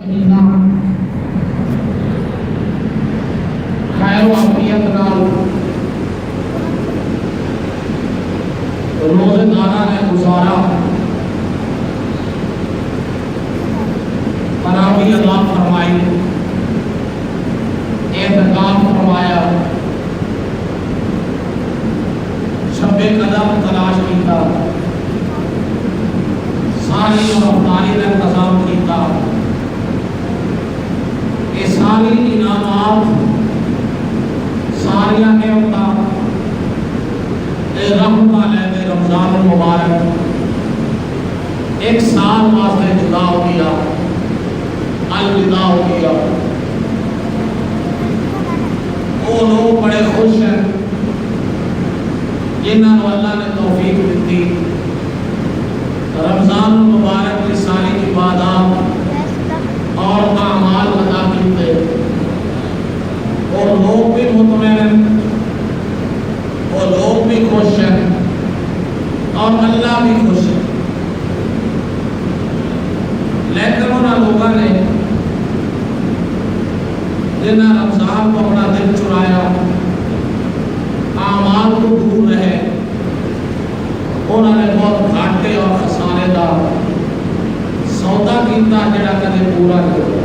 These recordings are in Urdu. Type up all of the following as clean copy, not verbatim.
مہینہ خیر و عافیت نال روزے داراں نے گزارا، تراویح ادا فرمائی، اعتکاف فرمایا، شب قدر تلاش کیتا، ساری اور افطاری کا انتظام کیتا۔ یہ ساری انعامات، ساریا نعمتاں رحمت علیہ رمضان المبارک ایک سال واسطے جدا ہو گیا، الوداع ہو گیا۔ وہ لوگ بڑے خوش ہیں جنہوں نے اللہ نے توفیق دیتی، رمضان المبارک کی ساری عبادات اور اعمال ادا کیتے، اور لوگ بھی مطمئن ہیں، اور لوگ بھی خوش ہیں، اور اللہ بھی خوش ہے۔ لیکن انہاں لوگوں نے جنہاں رمضان کو اپنا دل چرایا، اعمال کو دور رہے، انہوں نے بہت گھاٹے اور خسارے دا سودا کیتا جڑا کدے پورا نہیں ہوا۔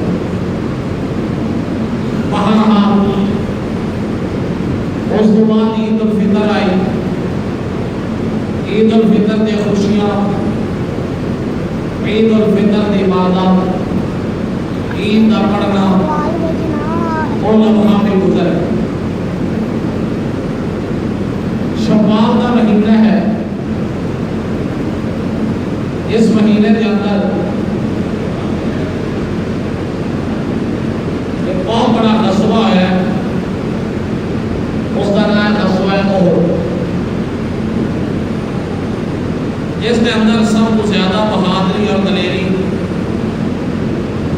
بہرحال اس کے بعد عید الفطر آئی، عید الفطر دی خوشیاں، عید الفطر دی عبادت، عید دا پڑھنا، وہ لمحہ بھی گزر۔ شوال کا مہینہ ہے، اس مہینے کے اندر ایک بہت بڑا غزوہ ہے، اس کا نام ہے غزوہ احد، جس کے اندر سب کو زیادہ بہادری اور دلیری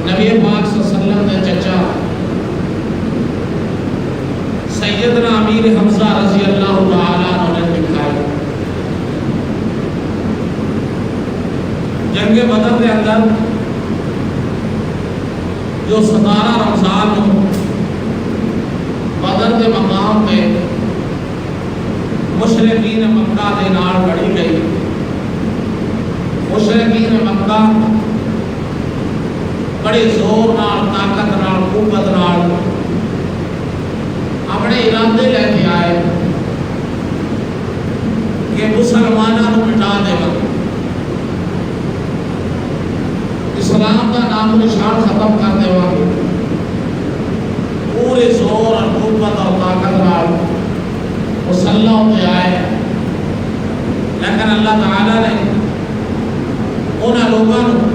نبی پاک صلی اللہ علیہ وسلم نے چچا سیدنا امیر حمزہ رضی اللہ تعالیٰ عنہ نے دکھائی۔ جنگ بدر کے اندر جو 17 رمضان بدر کے مقام پہ مشرکین مکہ دے نال لڑی گئی، مشرکین مکہ بڑے زور نال، طاقت نال، قوت نال اپنے ارادے لے کے آئے کہ مسلمانوں کو مٹا دے گا، اسلام کا نام و نشان ختم کر دے گا، پورے زور اور قوت اور طاقت نال مسلح ہوتے آئے۔ لیکن اللہ تعالیٰ نے انہاں لوگوں کو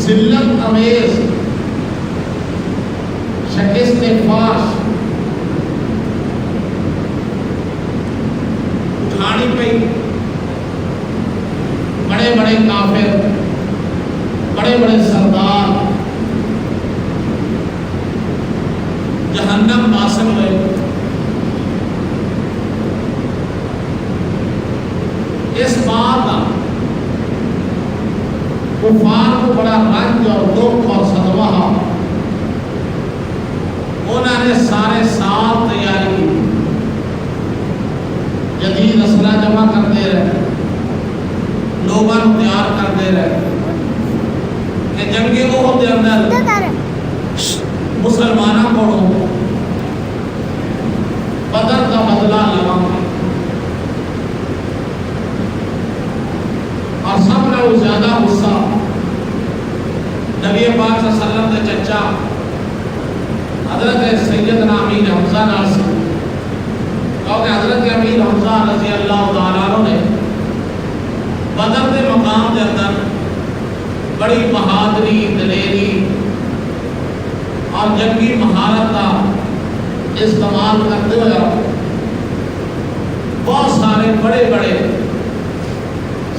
ذلت امیز شکست فاش اٹھانی پئی، بڑے بڑے کافر، بڑے بڑے سردار جہنم واصل ہوئے۔ اس بات کا کفار کو بڑا رنج اور دکھ اور صدمہ، انہوں نے سارے سال تیاری کی، جدید اسلحہ جمع کرتے رہے، لوگوں کو تیار کرتے رہے کہ جنگ احد کے اندر مسلمانوں کو بدر کا بدلہ لگا، اور سب نے زیادہ غصہ نبی پاک صلی اللہ علیہ وسلم کے چچا حضرت سیدنا امیر حمزہ نال سے، کیونکہ حضرت امیر حمزہ رضی اللہ تعالیٰ عنہ نے بدر کے مقام کے اندر بڑی بہادری، دلیری اور جنگی مہارت کا استعمال کرتے ہوئے بہت سارے بڑے بڑے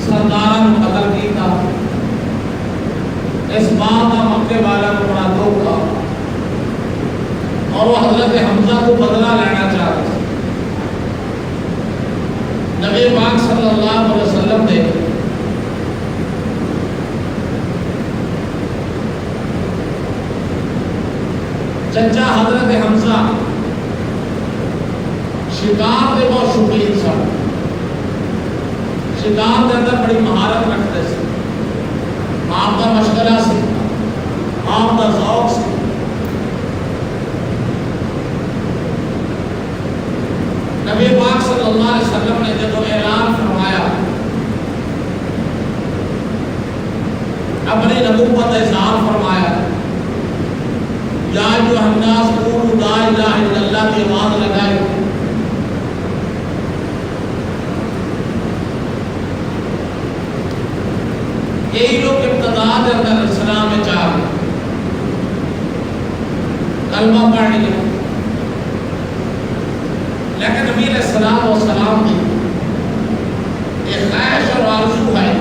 سرداروں کو قتل کیا۔ اس بات کا مکے والا کو بڑا دکھ تھا، اور وہ حضرت حمزہ کو بدلہ لینا چاہتے۔ نبی پاک صلی اللہ علیہ وسلم نے چچا حضرت حمزہ شکار دے بہت شوقین سن، شکار دے اندر بڑی مہارت رکھتے سے، آپ کا مشغلہ سی، آپ کا ذوق سی۔ نبی پاک صلی اللہ علیہ وسلم نے جب اعلان فرمایا، اپنی نبوت اظہار فرمایا، یا ایھا الناس قولوا لا الہ الا اللہ کی آواز لگائی، یہی لوگ ابتدا کے اندر اسلام میں چاہ گئے، کلمہ پڑھ لیا، لیکن نبی علیہ السلام کی ایک خواہش اور آرزو ہے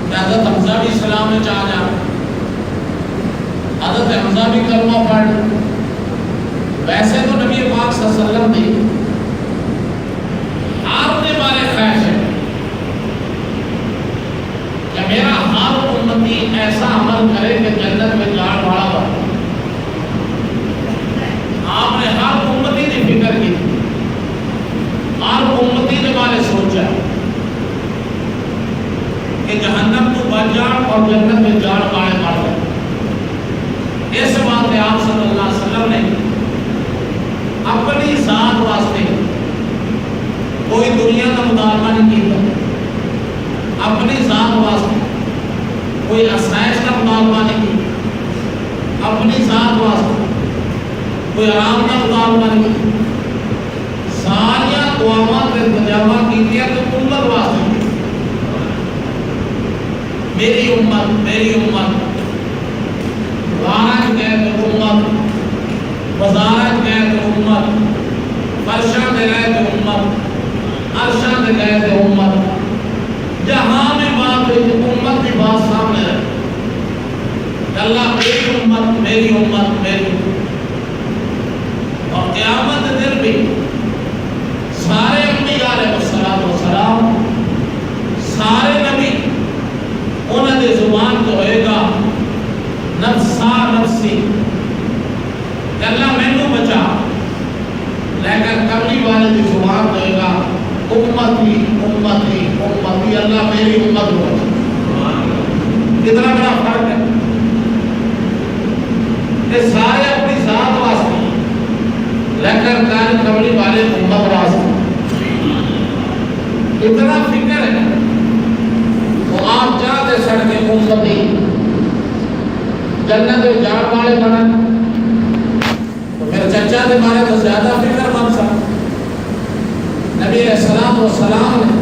کہ حضرت حمزہ بھی اسلام میں چاہ جا، حضرت حمزہ بھی کلمہ پڑھ۔ ویسے تو نبی پاک صلی اللہ علیہ وسلم نے آپ نے بارے خواہش ہے کہ میرا ہر امتی ایسا عمل کرے کہ جنت میں جان والا بنے۔ آپ نے ہر امتی کی فکر کی، ہر امتی کے بارے سوچا کہ جہنم تو بچ جان اور جنت میں جان والے بن جائے۔ اس بات میں آپ صلی اللہ علیہ وسلم نے اپنی ذات واسطے کوئی دنیا کا مطالبہ نہیں کیا، اپنی ذات واسطے کوئی آسائش کا مطالبہ نہیں کیا، اپنی ذات واسطے کوئی آرام کا مطالبہ نہیں کیا، ساریا دعاواں تے تجاوہ کیتیاں تو امت واسطے، میری امت، میری امت، وارج گئے تو امت، وزارت گئے تو امت، فرشاں دے گئے تو امت، عرشاں دے گئے تو امت، جہاں میں بات ہوئی تو امت کی بات سامنے رہے، اللہ میری امت، میری امت، میری امت۔ اور قیامت دن بھی سارے انبیاء علیہ السلام، سارے نبی انہوں نے زبان تو ہوئے گا نفسا نفسی کہ اللہ مینوں بچا، لیکن کملی والے کی زبان تو ہوئے گا امتی امتی امتی، اللہ میری امت کو بچا۔ کتنا بڑا فرق ہے کہ سارے اپنی ذات واسطے، لیکن کان کملی والے امت واسطے اتنا فکر ہے۔ تو آپ چاہتے سڑ کے امتی جنت جان والے بنن، تو پھر چچا کے بارے تو زیادہ فکر بن سکتا۔ نبی علیہ السلام نے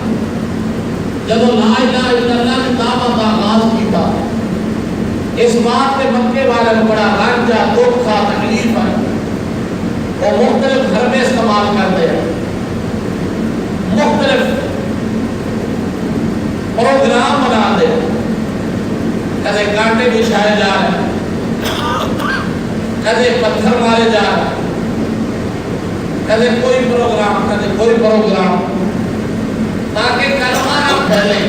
جب لا الہ الا اللہ کی دعوت کا آغاز کیا، اس بات کے مکے والے کو بڑا رنجا، دکھ کا، تکلیف ہے، وہ مختلف گھر میں استعمال کرتے ہیں، مختلف پروگرام بنا دے، کدے کانٹے بچھائے جا رہے، کدے پتھر مارے جا رہے، کدے کوئی پروگرام، کدے کوئی پروگرام، تاکہ کلمہ نہ پھیلے،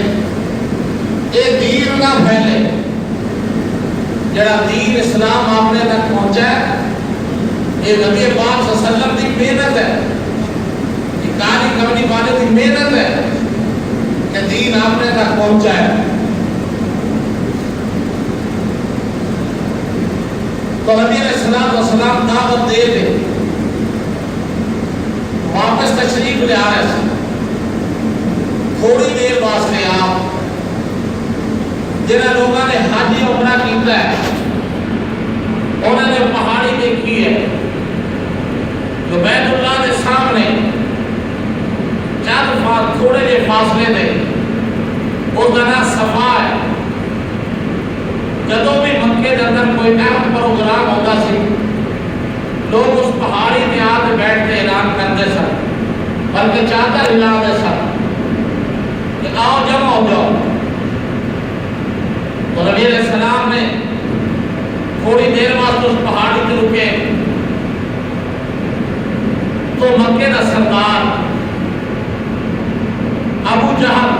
یہ دین نہ پھیلے۔ جڑا دین اسلام آپ نے تک پہنچا ہے، یہ نبی پاک صلی اللہ علیہ وسلم کی محنت ہے، یہ کاری کمنی والے کی محنت ہے کہ دین آپ نے تک پہنچا ہے۔ تو نبی علیہ السلام دعوت دے دے، واپس تشریف لے آ رہے ہیں، تھوڑی دیر واسطے آپ جنہاں لوگوں نے حج عمرہ کیتا ہے، انہوں نے پہاڑی دیکھی ہے تو بیت اللہ کے سامنے چند تھوڑے جے فاصلے دے اس کا نام صفا ہے۔ جدوں بھی مکے کے اندر کوئی اہم پروگرام ہوتا سی، لوگ اس پہاڑی پہ آ کے بیٹھ کے اعلان کرتے سن، بلکہ چادر ہلا دے سن کہ آؤ جمع ہو جاؤ۔ تو نبی علیہ السلام نے تھوڑی دیر بعد اس پہاڑی پہ رکے تو مکے کا سردار ابو جہل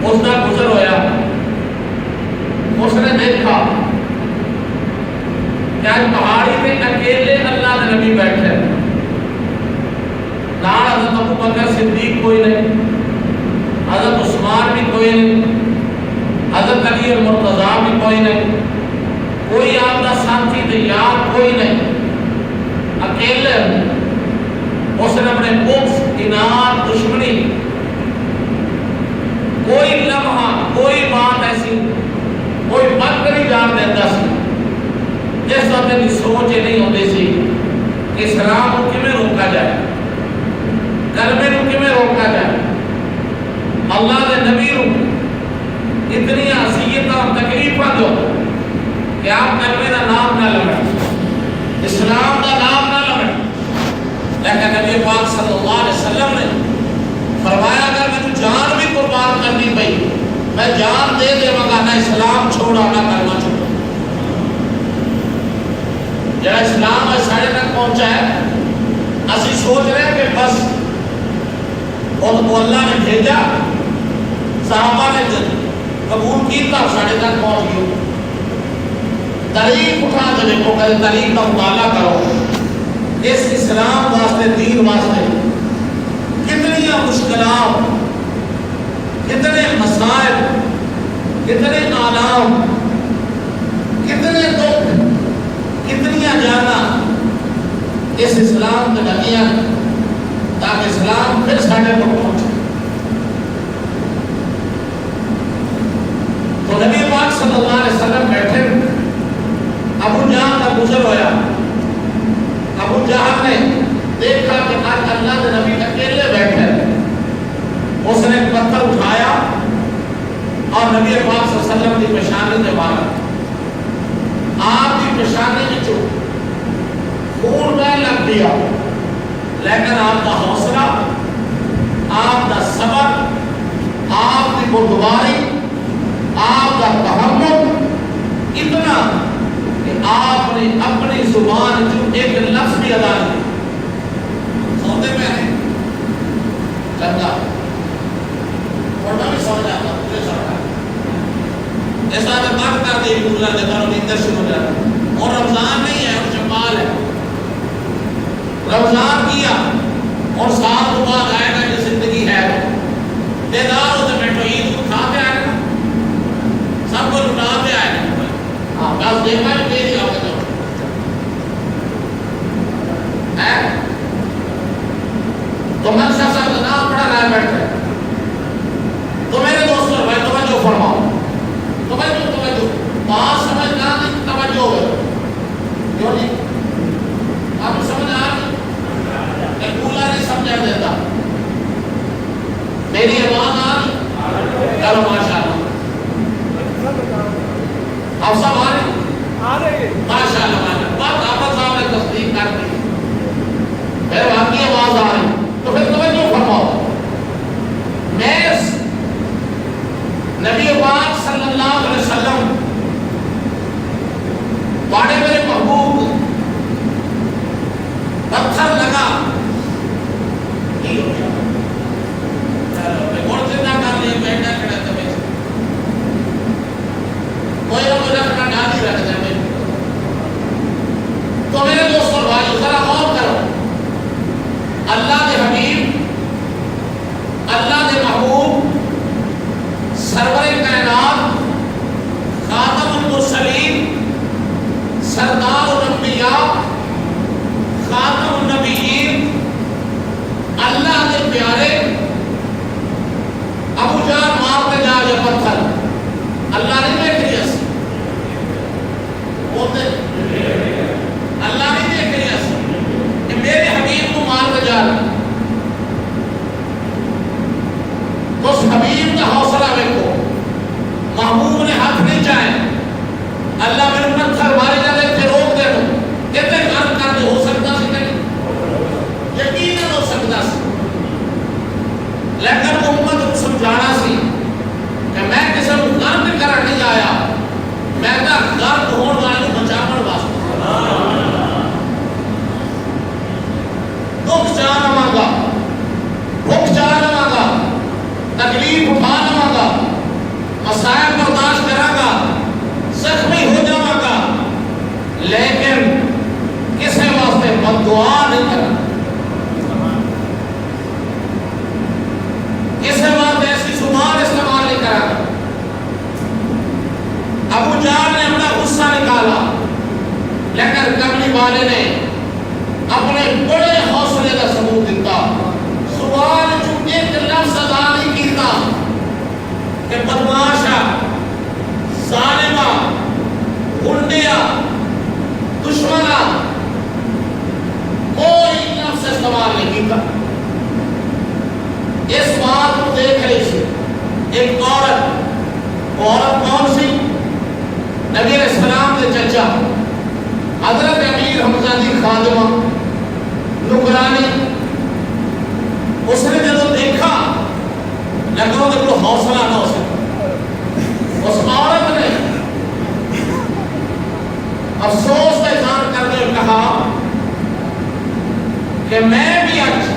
اس کا گزر ہویا، اس نے دیکھا کوئی نہیں، کوئی آپ کا ساتھی تے یار کوئی نہیں، اکیلے اس نے اپنے بغض، اناد، دشمنی، کوئی لمحہ کوئی بات ایسی کوئی بات نہیں جان دیتا سی جس وقت کی سوچ یہ نہیں ہوتی سی کہ اسلام کو کیویں روکا جائے، کلمے کو کیویں روکا جائے۔ اللہ کے نبی کو اتنی اذیتاں تکلیفاں دو کہ آپ کلمے کا نام نہ لویں، اسلام کا نام نہ لویں، لیکن نبی پاک صلی اللہ علیہ وسلم نے فرمایا اگر میں جان بھی قربان کرنی پئی میں جان دے دے مگا نہ اسلام چھوڑا نہ کلمہ چھوڑا۔ جڑا اسلام ہے ساڑھے تک پہنچا ہے، اسی سوچ رہے ہیں کہ بس اور تو اللہ نے بھیجا، صحابہ نے قبول کیتا، ساڑھے تک پہنچ گئے۔ تاریخ اٹھا کے دیکھو، کہ تاریخ کا مطالعہ کرو، اس اسلام واسطے، دین واسطے کتنی مشکلات، کتنے مسائل، کتنے آلام، کتنے دکھ، کتنی جانا اس اسلام کے لگیاں تاکہ اسلام پھر ساڑھے کو پہنچے۔ تو نبی پاک صلی اللہ علیہ وسلم بیٹھے، ابو جہل کا گزر ہویا، ابو جہل نے دیکھا کہ آج اللہ کے نبی اکیلے بیٹھے، اس نے ایک پتھر اٹھایا اور نبی پاک صلی اللہ علیہ وسلم کی پیشانی سے مارا، آپ کی پیشانی میں جو خون بہنے لگ دیا، لیکن آپ کا حوصلہ، آپ کا صبر، آپ کی بردباری، آپ کا تحمل اتنا کہ آپ نے اپنی زبان جو ایک لفظ بھی ادا نہیں، سوتے میں نہیں چنگا پڑھنا بھی سمجھ آتا، مجھے سمجھ آتا ایسا میں بات کر دی اللہ نے کرو نیندر شروع ہو جاتا، اور رمضان نہیں ہے اور شمال ہے، رمضان کیا اور سال تو بعد آئے گا جو زندگی ہے بیدار ہوتے بیٹھو، عید کو کھاتے آئے گا، سب کو لٹاتے آئے گا، ہاں بس دیکھا ہے دے دیا ہوگا تو منشا صاحب کا نام پڑھا رہا ہے بیٹھے، تو میرے دوستوں بھائی توجہ فرماؤ، توجہ بات سمجھنا نہیں، توجہ ہے کیوں نہیں؟ آپ سمجھ آ رہی؟ ایک بولا نہیں سمجھا دیتا، میری آواز آ رہی؟ چلو ماشاءاللہ آپ سب آ رہے؟ ماشاءاللہ بات آپ صاحب نے تصدیق کر دی، میرے واقعی آواز آ رہی، تو پھر توجہ فرماؤ۔ میں نبی پاک صلی اللہ علیہ وسلم بڑے میرے محبوب پتھر لگا، اور زندہ کر لیے بیٹھا کھڑا تھا، کوئی نہ کوئی رکھنا ڈالی رکھ دے۔ تو میرے دوستوں بھائی ذرا غور کرو، اللہ کے حبیب، اللہ کے محبوب، سرور کائنات، خاتم المرسلین، سردار الانبیاء، خاتم النبیین، اللہ کے پیارے ابو جہل مارتے جا یہ پتھر، اللہ نہیں دیکھ رہی اس بولتے، اللہ نہیں دیکھ رہی اس کہ میرے حبیب کو مارتے جا رہا، تو اس حبیب کا حوصلہ دیکھو، محبوب نے ہاتھ نہیں چاہے، اللہ میرے پتھر مارے جانے سے روک دے دو، کہتے کام کر دے، ہو سکتا سی نہیں، یقیناً ہو سکتا سی، لیکن امت کو سمجھانا سی کہ میں کسی کو غرب کرا نہیں آیا، میں تو غرب ہونے والے کو بچانے واسطے دکھ جانا مانگا، بھوک جانا مانگا، تکلیف اٹھانا مانگا، مسائل برداشت کرا گا، زخمی ہو جانا گا، لیکن کسی واسطے بد دعا نہیں کرنا، کسی واسطے ایسی زبان استعمال نہیں کرا گا۔ ابو جہل لیکن کملی والے نے اپنے بڑے حوصلے کا ثبوت دیتا. سوال جو ایک لفظ ادا نہیں کیتا کہ بدماشا ظالمہ گنڈیا دشمنا، کوئی لفظ استعمال نہیں کیتا. اس بات کو دیکھ رہی سی ایک عورت کون سی؟ نبی علیہ السلام کے چچا حضرت امیر حمزہ دی خادمہ نکرانی. اس نے جب دیکھا لیکن وہ کوئی حوصلہ نہ ہو سکتا. اس عورت نے افسوس کا اظہار کرتے ہوئے کہا کہ میں بھی آج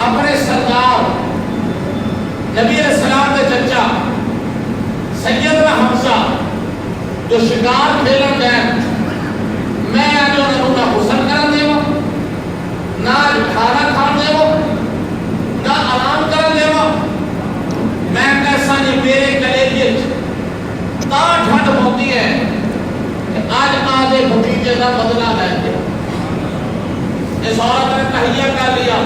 اپنے سردار نبی علیہ السلام کے چچا سیدنا حمزہ جو شکار کھیلن گئے، میں آج انہوں نہ غسل کرن دے وہ، نہ کھانا کھان دے وہ، نہ آرام کرن دے وہ. میں کیسا جی میرے کلیجے تا ٹھنڈ ہوتی ہے کہ آج آدھے بھتیجے کا بدلہ لے گیا. اس عورت نے تہیہ کر لیا،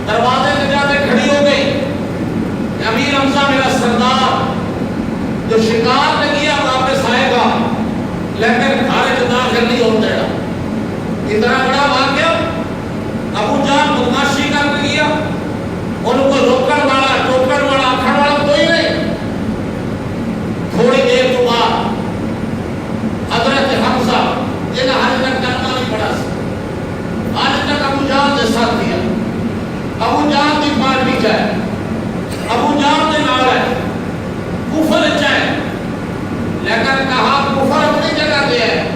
دروازے کے جاتے کھڑی ہو گئی کہ امیر حمزہ میرا سردار جو شکار نے کیا واپس آئے گا لیکن خارج داخل نہیں ہوتے گا. اتنا بڑا واقعہ ابو جان بدماشی کر گیا، ان کو روکن والا ٹوکن والا آکھن والا کوئی نہیں. تھوڑی دیر تو بعد حضرت حمزہ جنہیں حج تک کرنا نہیں پڑا سا، آج تک ابو جان نے ساتھ دیا. ابو جان کی پارٹی جائے، ابو جان نے نال ہے کفر چاہے، لیکن کہا کفر اپنی جگہ دے ہے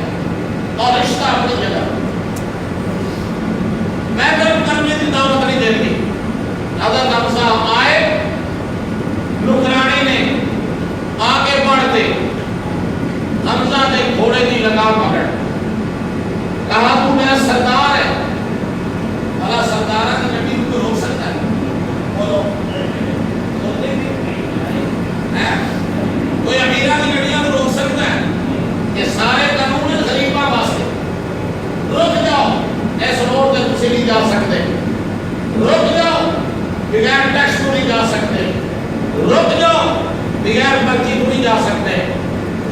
اور رشتہ اپنی جگہ. میں پھر کرنے کی دعوت نہیں دے گی. حضرت حمزہ آئے، نکرانی نے آگے بڑھتے حمزہ نے گھوڑے کی لگام پکڑ کہا تو میرا سردار ہے. بھلا سردار ہے تو نبی کو روک سکتا ہے؟ بولو کوئی امیرہ کی گڑیاں تو روک سکتا ہے؟ یہ سارے قانون غریبہ واسطے. رک جاؤ، ایسے روڈ پہ تسی نہیں جا سکتے. رک جاؤ، بغیر ٹیکس کو نہیں جا سکتے. رک جاؤ، بغیر پرچی کو نہیں جا سکتے.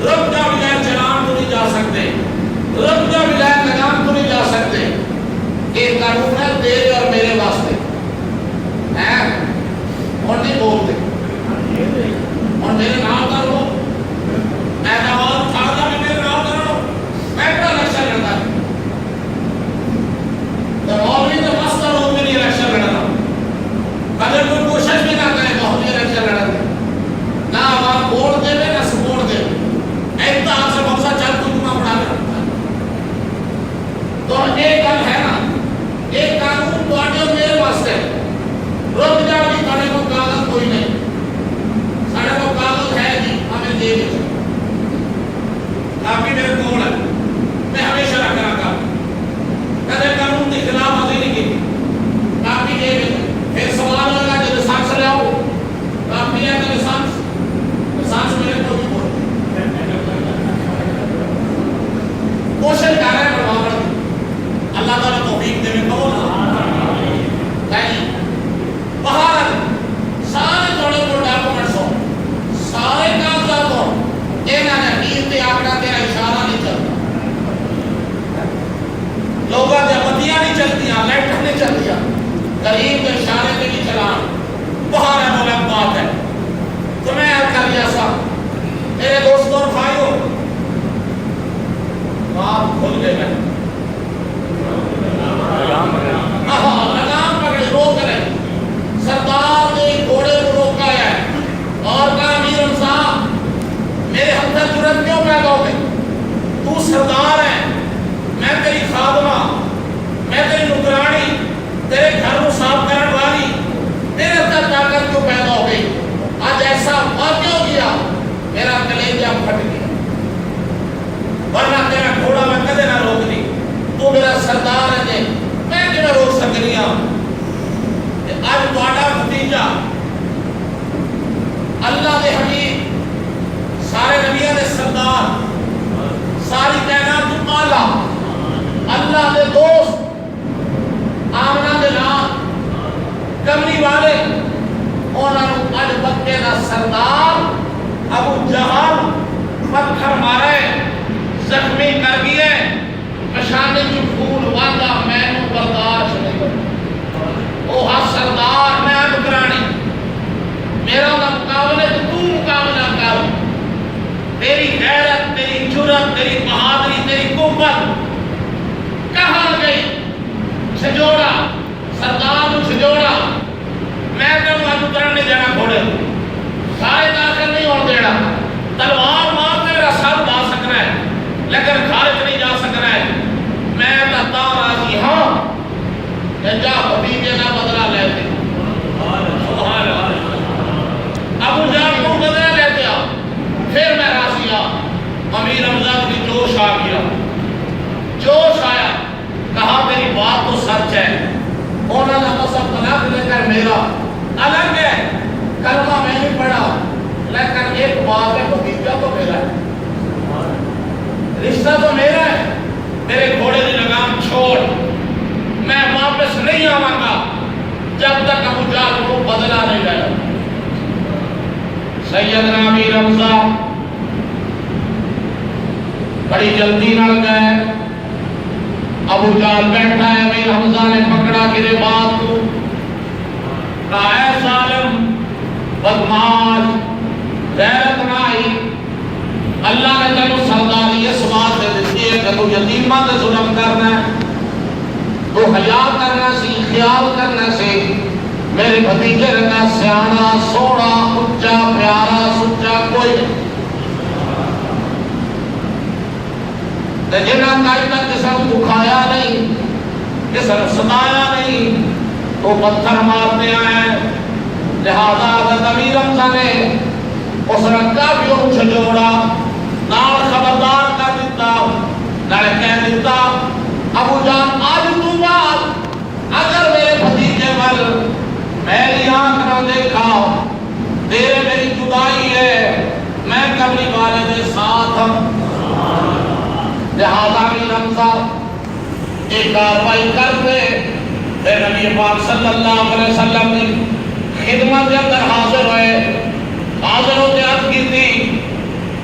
رک جاؤ، بغیر چلان کو نہیں جا سکتے. رک جاؤ، بغیر لگام کو نہیں جا سکتے. یہ قانون ہے تیرے اور میرے واسطے ہے. اور نہیں بولتے اور میرے نام کرو، میں نواز اٹھانا بھی میرے نام کرو. میں اپنا الیکشن لڑتا ہے تو مولوی تو مست لوگ بھی نہیں الیکشن لڑنا. اگر کوئی کوشش بھی نہ کرے مولوی الیکشن لڑنے نہ عوام ووٹ دے نہ سپورٹ دے، ایسا آپ سے بہت سا چل تو تمہیں بڑھا کر رکھتا ہے. تو ایک گل ہے نا، ایک قانون تو آٹے میرے واسطے. رک جاؤ بھی کھڑے کو کاغذ کوئی نہیں، سارے کو کاغذ ہے جی ہمیں دے دے. کافی میرے کول ہے، میں ہمیشہ رکھ رہا کدے قانون کے خلاف ازی نہیں کی. کافی دے دے. پھر سوال ہوگا جو لسانس لے آؤ، کافی ہے تو لسانس میرے کو بھی بول. کوشش کر رہے ہیں بڑھاوڑ کی. اللہ تعالیٰ توفیق دے میں کہو نا. باہر سارے جوڑے کو ڈاکومنٹس ہو، سارے کاغذات ہو، انہوں نے حقیق تے آکڑا تیرا اشارہ نہیں چلتا. لوگوں کے بتیاں نہیں چلتیاں، لائٹ نہیں چلتیاں، قریب کے اشارے کے نہیں چلان. باہر ہے مولا بات ہے. تو میں کر لیا سا میرے دوستوں اور بھائیوں، بات کھل گئے میں لگام پکڑے روک رہے. سردار نے گھوڑے کو روکا ہے اور کہا امیر حمزہ میرے اندر جرأت کیوں پیدا ہو گئی؟ تو سردار ہے، میں تیری خادمہ، میں تیری نکرانی، تیرے گھر کو صاف کرنے والی، میرے اندر طاقت کیوں پیدا ہو گئی؟ آج ایسا واقع ہو گیا میرا کلیجہ پھٹ گیا، ورنہ تیرا گھوڑا میں کدے نہ روکنی. تو میرا سردار ہے، میں کیوں روک سکنی ہوں؟ آج تواڈا بھتیجا اللہ دے حبیب سارے نبیوں دے سردار ساری کائنات کملی والے انہوں اج مکے دا سردار ابو جہل پتھر مارے زخمی کر گئے پشانے چ خون واندا مینوں برداشت نہیں او ہا سردار میں اب کرانی میرا دا مقابلے تو مقابلہ کر تیری غیرت تیری جرأت تیری بہادری تیری قوت کہاں گئی چھجوڑا سردار نو چھجوڑا میں کہوں اب کرنے جانا گھوڑے سارے داخل نہیں ہونے دینا تلوار مار تیرا سر دا سکنا ہے لیکن خارج نہیں جا سکنا ہے میں کہتا راضی ہاں کہ جا خدیجے نہ بدلہ لیتے ابو جہل کو بدلہ لیتے آ پھر میں راضی آ امیر حمزہ کی جوش آ گیا جوش آیا کہا میری بات تو سچ ہے انہوں نے مذہب طلاق لے کر میرا الگ ہے کلمہ میں نہیں پڑھا لیکن ایک بات ہے خدیجہ تو میرا ہے رشتہ تو میرا ہے میرے گھوڑے کی لگام چھوڑ میں واپس نہیں آواں گا جب تک ابو جہل کو بدلہ نہیں لیا سیدنا امیر حمزہ بڑی جلدی نہ گئے ابو جہل بیٹھا ہے امیر حمزہ نے پکڑا گرے بات کو کہا اے ظالم بدماش غیرت نہ آئی اللہ نے تینو سرداری اس بات سے دیتی ہے کہ تو یتیمہ سے ظلم کرنا ہے تو حیا کرنا سی خیال کرنا سی میرے بھتیجے رنگا سیانا سونا اچا پیارا سچا کوئی جنہاں کائی تک کسا دکھایا نہیں کسا ستایا نہیں تو پتھر مارتے آئے لہذا حضرت امیر حمزہ نے اس رکھا بھی ان چھجوڑا نال خبردار کر دیتا نالے کہہ دیتا ابو جان آج تو بعد اگر میرے بھتیجے پر میری آنکھ نہ دیکھا تیرے میری جدائی ہے میں کبھی والے دے ساتھ ہم لہذا امیر حمزہ ایک کاروائی کرتے پھر نبی پاک صلی اللہ علیہ وسلم نے خدمت کے اندر حاضر ہوئے حاضر ہوتے عرض کی تھی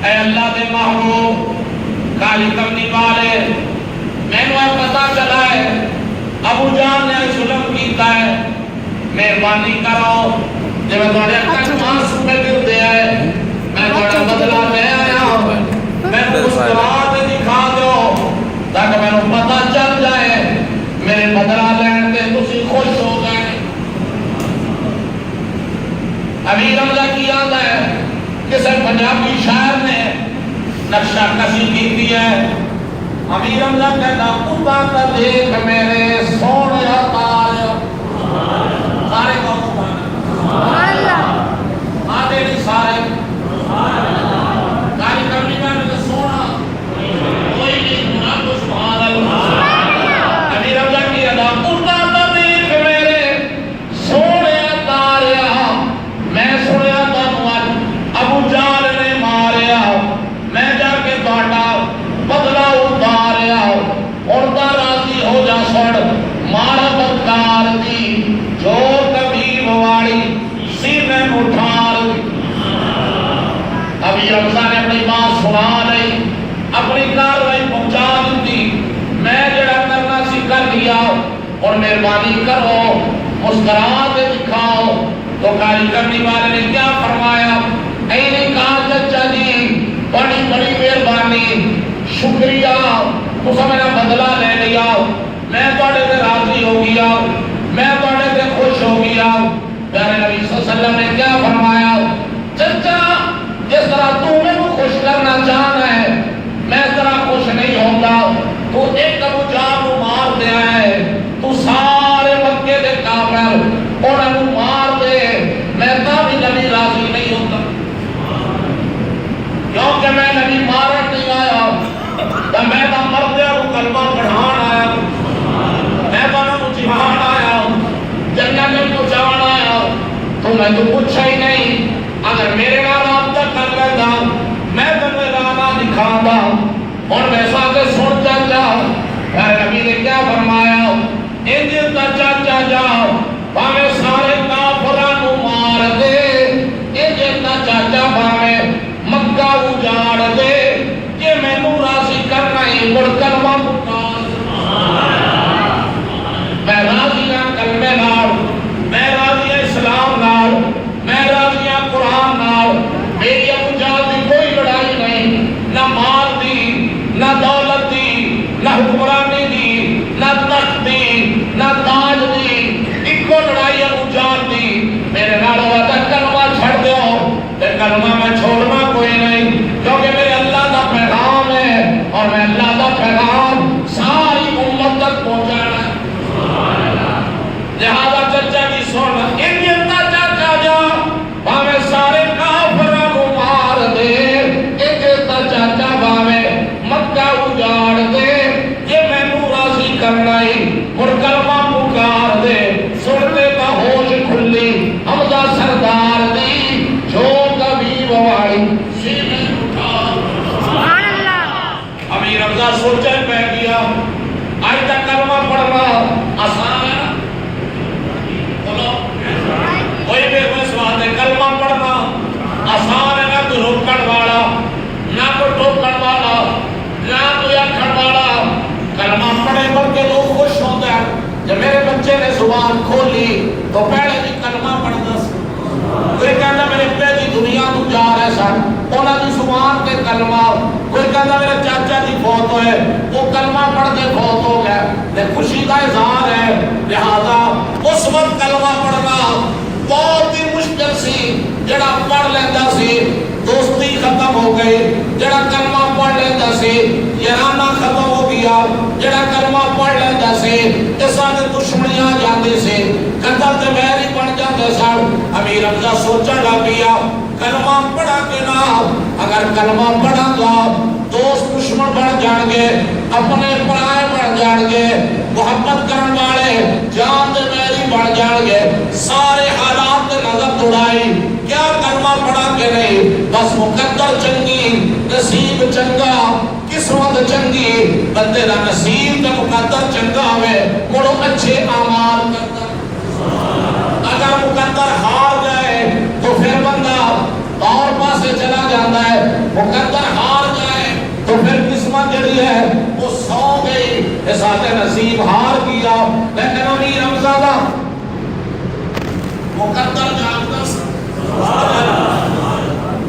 اے اللہ دے محبوب کالی کملی والے میں نے پتا چلا ہے ابو جان نے ظلم کیتا ہے مہربانی کرو جب میں تھوڑے اکن مانس میں گر دیا ہے میں تھوڑا بدلہ لے آیا ہوں میں مسکرات دکھا دو تاکہ میں نے پتا چل جائے میرے بدلہ لین دے تسی خوش ہو گئے امیر حمزہ کی یاد ہے کسی پنجابی شاعر نے نقشہ کشی کی دی ہے امیر حمزہ کہتا خدا کا دیکھ میرے سونے تارے سارے کو آدھے نہیں سارے کاری کرنی میں سونا کوئی نہیں نہ تو سبحان اللہ امیر حمزہ کی ادا خدا کا دیکھ میرے سونے تارے میں سنیا تنوان ابو جہل نے ماریا میں جا کے باٹا بدلہ اتاریا اردہ راضی ہو جا سڑ مارا بدکار دی جو طبیب واڑی سینے اٹھار ابھی حمزہ نے اپنی بات سنا نہیں اپنی کاروائی پہنچا دی میں جڑا کرنا سی کر لیا اور مہربانی کرو مسکرات دکھاؤ تو کاری کرنی والے نے کیا فرمایا اے نے کہا چچا جی بڑی بڑی مہربانی شکریہ تو میرا بدلہ لے لیا میں تھوڑے سے راضی ہو گیا میں تھوڑے سے خوش ہو گیا پیارے نبی صلی اللہ علیہ وسلم نے کیا فرمایا چچا جس طرح تو میں کو خوش کرنا چاہنا ہے میں اس طرح خوش نہیں ہوگا تو ایک ابو جہل کو مار دیا ہے تو سارے مکے دے کافر انہوں نے مار دے میں بھی نبی راضی نہیں ہوتا کیونکہ میں نبی مارن نہیں آیا تو میں تو مردے کو کلمہ پڑھان آیا میں تو جہان آیا جنت میں پہنچان آیا تو میں تو پوچھا ہی نہیں اگر میرے نال رابطہ کر لیتا میں تمہیں رانا دکھا دا اور ویسا سے سن چاچا میرے نبی نے کیا فرمایا انجل تا چاچا جاؤ ہمیں سارے کام سوچے پہ گیا آج تک کلمہ پڑھنا آسان ہے نا؟ بولو کوئی بھی کوئی سوال ہے کلمہ پڑھنا آسان ہے نا؟ کوئی روکن والا نہ کوئی ٹوکن والا نہ کوئی آکھن والا کلمہ پڑھے بلکہ لوگ خوش ہوتے ہیں جب میرے بچے نے زبان کھولی تو پہلے بھی کلمہ پڑھنا سی کوئی کہتا میرے پہلی دنیا تو جا رہے سن انہاں دی زبان تے کلمہ کوئی کہتا میرے چاچا جی فوت ہوئے وہ کلمہ پڑھ کے فوت ہو گیا یہ خوشی کا اظہار ہے لہذا اس وقت کلمہ پڑھنا بہت ہی مشکل سی جڑا پڑھ لیندہ سی دوستی ختم ہو گئی جڑا کلمہ پڑھ لیندہ سی یارانہ ختم ہو گیا جڑا کلمہ پڑھ لیندہ سی اس آنے دشمنیاں جاندے سے قتل تے میری پڑھ جاندے سن امیر حمزہ سوچا گا پیا کلمہ پڑھا کے نا اگر کلمہ پڑھا گا دوست دشمن بڑھ جان گے اپنے پرائے بڑھ جان گے محبت کرن والے جان دے میری بڑھ جان گے سارے حالات دے نظر دوڑائی کیا کلمہ پڑھا کے نہیں بس مقدر چنگی نصیب چنگا قسمت چنگی بندے دا نصیب تے مقدر چنگا ہوئے مڑو اچھے اعمال کرتا اگر مقدر ہار جائے تو پھر بندہ اور پاسے چلا جاتا ہے مقدر ہار جائے تو پھر قسمت جڑی ہے وہ سو گئی اس آتے نصیب ہار کیا لیکن امیر حمزہ دا مقدر جاگتا سی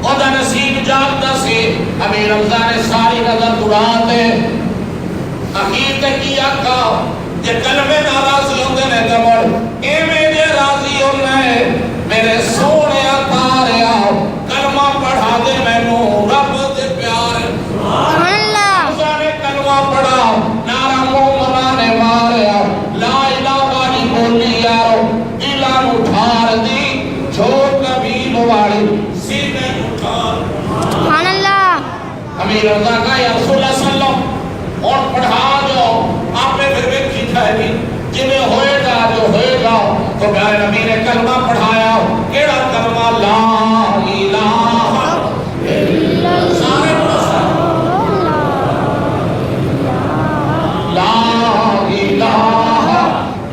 اور دا نصیب جاگتا سی امیر حمزہ نے ساری نظر دڑاتے اخیر تے کیا کہا یہ کلمے ناراضی ہوندے نے کمڑ اے میرے راضی ہونے میرے سونے اتاریا کلمہ پڑھا دے میں نو رب دے پیار حمزہ نے کلمہ پڑھا نارا مومنہ نے ماریا لا الہ والی بولی یارو اعلان اٹھار دی چھوڑ کبھی نوالی سینے اٹھار سبحان اللہ امیر حمزہ کا یا رسول اللہ صلی اللہ علیہ وسلم اور پڑھا جو آپ نے پھر ویکھی کھائے جنہیں ہوئے گا جو ہوئے گا تو پیارے نبی نے کلمہ پڑھایا کیڑا کلمہ لا الہ الا اللہ لا الہ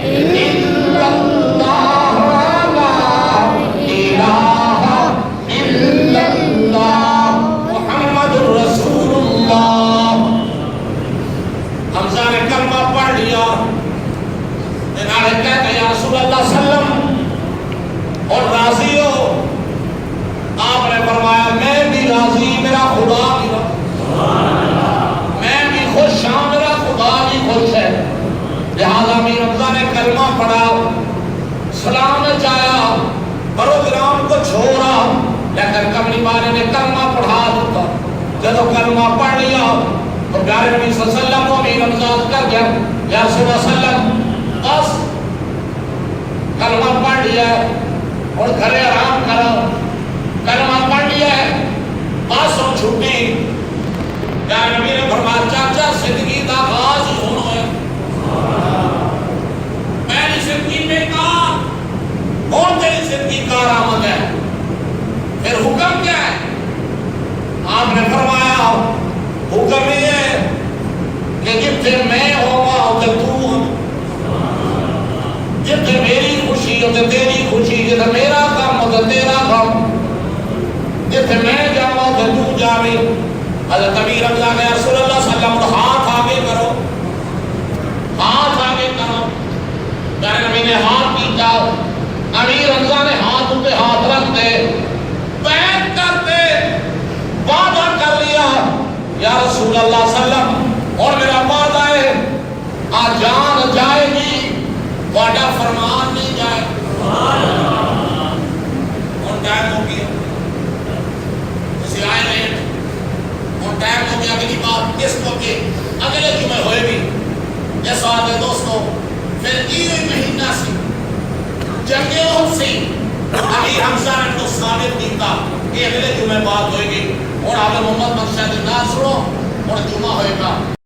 الا اللہ لا الہ الا اللہ محمد رسول اللہ حمزہ نے کلمہ پڑھ لیا نارے کہتا یا رسول اللہ صلی اللہ علیہ وسلم اور راضی ہو آپ نے فرمایا میں بھی راضی میرا خدا بھی میں بھی خوش ہوں میرا خدا بھی خوش ہے لہذا امیر حمزہ نے کلمہ پڑھا سلام چاہیا پروگرام کو چھوڑا لیکن کملی والے نے کلمہ پڑھا دیتا جب کلمہ پڑھ لیا تو پیارے نبی صلی اللہ علیہ وسلم کو امیر حمزہ کر گیا یا رسول اللہ صلی اللہ علیہ وسلم بس کلمہ پڑھ لیا اور گھرے آرام کرو کلمہ پڑھ لیا بس ہو چھوٹی پیارے نبی نے فرمایا چاچا زندگی کا آغاز ہی ہونا ہے پہلی زندگی میں کام اور تیری زندگی کا آرامت ہے پھر حکم کیا ہے آپ نے فرمایا حکم یہ ہے کہ جتنے میں ہوگا ادھر تو جتنے میری خوشی ادھر تیری خوشی جتنے میرا کام ادھر تیرا کام جتنے میں جاؤں ادھر تو جاوے حضرت امیر حمزہ نے رسول اللہ صلی اللہ علیہ وسلم ہاتھ آگے کرو ہاتھ آگے کرو پیارے نبی نے ہاتھ کیتا امیر حمزہ نے ہاتھ ان پہ ہاتھ رکھ دے بیعت کرتے وعدہ کر لیا یا رسول اللہ صلی اللہ علیہ وسلم اور میرا وعدہ ہے آج جان جائے گی وعدہ فرمان نہیں جائے اور ٹائم ہو گیا کسی آئے نہیں اور ٹائم ہو گیا اگلی بات اس کو کہ اگلے جمعے ہوئے بھی اس وعدے دوستوں پھر یہ مہینہ سی جنگ احد سی امیر حمزہ نے تو ثابت کیتا کہ اگلے جمعے بات ہوئے گی اور آگے محمد بخشہ دے ناصروں اور جمعہ ہوئے گا